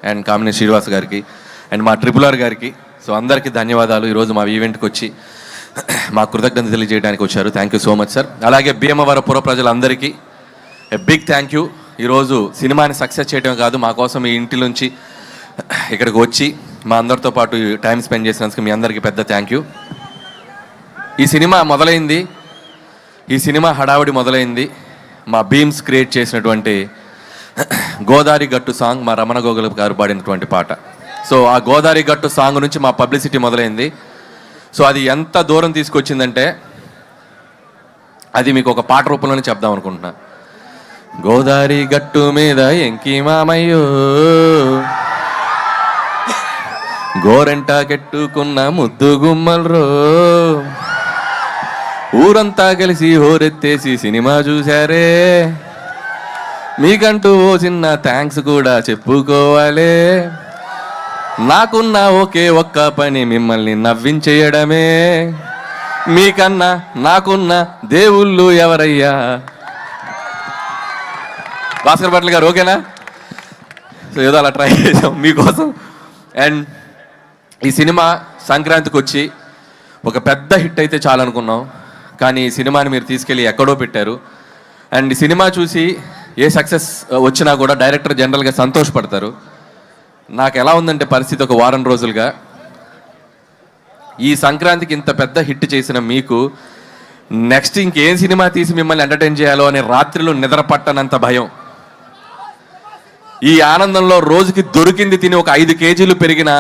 And Kamineni Srinivas గారికి and మా RRR గారికి. సో అందరికీ ధన్యవాదాలు. ఈరోజు మా ఈవెంట్కి వచ్చి మా కృతజ్ఞత తెలియజేయడానికి వచ్చారు. Thank you so much sir. అలాగే భీమవరం పుర ప్రజలందరికీ బిగ్ థ్యాంక్ యూ. ఈరోజు సినిమాని సక్సెస్ చేయడం కాదు, మా కోసం ఈ ఇంటి నుంచి ఇక్కడికి వచ్చి మా అందరితో పాటు టైం స్పెండ్ చేసినందుకు మీ అందరికీ పెద్ద థ్యాంక్ యూ. ఈ సినిమా మొదలైంది, ఈ సినిమా హడావిడి మొదలైంది మా బీమ్స్ క్రియేట్ చేసినటువంటి గోదారి గట్టు సాంగ్, మా రమణ గోగుల గారు పాడినటువంటి పాట. సో ఆ గోదారి గట్టు సాంగ్ నుంచి మా పబ్లిసిటీ మొదలైంది. సో అది ఎంత దూరం తీసుకొచ్చిందంటే అది మీకు ఒక పాట రూపంలోనే చెప్దాం అనుకుంటున్నా. గోదారి గట్టు మీద ఎంకి మామయ్యో, గోరెంట కెట్టుకున్న ముద్దు గుమ్మల్రో, ఊరంతా కలిసి హోరెత్తేసి సినిమా చూశారే, మీకంటూ ఓ చిన్న థ్యాంక్స్ కూడా చెప్పుకోవాలే, నాకున్న ఒకే ఒక్క పని మిమ్మల్ని నవ్వించేయడమే, మీకన్నా నాకున్న దేవుళ్ళు ఎవరయ్యా. భాస్కర్ భట్ల గారు ఓకేనా? సో ఏదో అలా ట్రై చేసాం మీకోసం. అండ్ ఈ సినిమా సంక్రాంతికి వచ్చి ఒక పెద్ద హిట్ అయితే చాలనుకున్నాం, కానీ ఈ సినిమాని మీరు తీసుకెళ్ళి ఎక్కడో పెట్టారు. అండ్ ఈ సినిమా చూసి ఏ సక్సెస్ వచ్చినా కూడా డైరెక్టర్ జనరల్గా సంతోషపడతారు. నాకు ఎలా ఉందంటే పరిస్థితి ఒక వారం రోజులుగా ఈ సంక్రాంతికి ఇంత పెద్ద హిట్ చేసిన మీకు నెక్స్ట్ ఇంకేం సినిమా తీసి మిమ్మల్ని ఎంటర్టైన్ చేయాలో అనే రాత్రిలో నిద్ర పట్టనంత భయం. ఈ ఆనందంలో రోజుకి దొరికింది తిని ఒక 5 కేజీలు పెరిగిన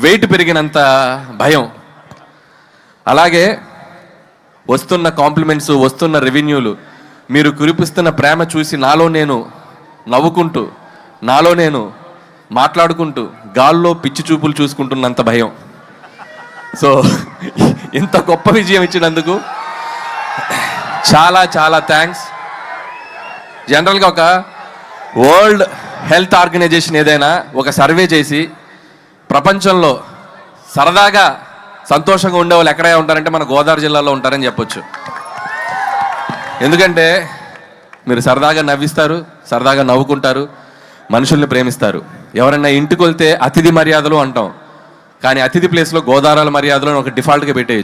వెయిట్ పెరిగినంత భయం. అలాగే వస్తున్న కాంప్లిమెంట్స్, వస్తున్న రెవెన్యూలు, మీరు కురిపిస్తున్న ప్రేమ చూసి నాలో నేను నవ్వుకుంటూ, నాలో నేను మాట్లాడుకుంటూ గాల్లో పిచ్చి చూపులు చూసుకుంటున్నంత భయం. సో ఇంత గొప్ప విజయం ఇచ్చినందుకు చాలా చాలా థ్యాంక్స్. జనరల్గా ఒక వరల్డ్ హెల్త్ ఆర్గనైజేషన్ ఏదైనా ఒక సర్వే చేసి ప్రపంచంలో సరదాగా సంతోషంగా ఉండే వాళ్ళు ఎక్కడైనా ఉంటారంటే మన గోదావరి జిల్లాలో ఉంటారని చెప్పొచ్చు. ఎందుకంటే మీరు సరదాగా నవ్విస్తారు, సరదాగా నవ్వుకుంటారు, మనుషుల్ని ప్రేమిస్తారు. ఎవరైనా ఇంటికి వెళ్తే అతిథి మర్యాదలు అంటాం, కానీ అతిథి ప్లేస్లో గోదావరి మర్యాదలు అని ఒక డిఫాల్ట్గా పెట్టేయచ్చు.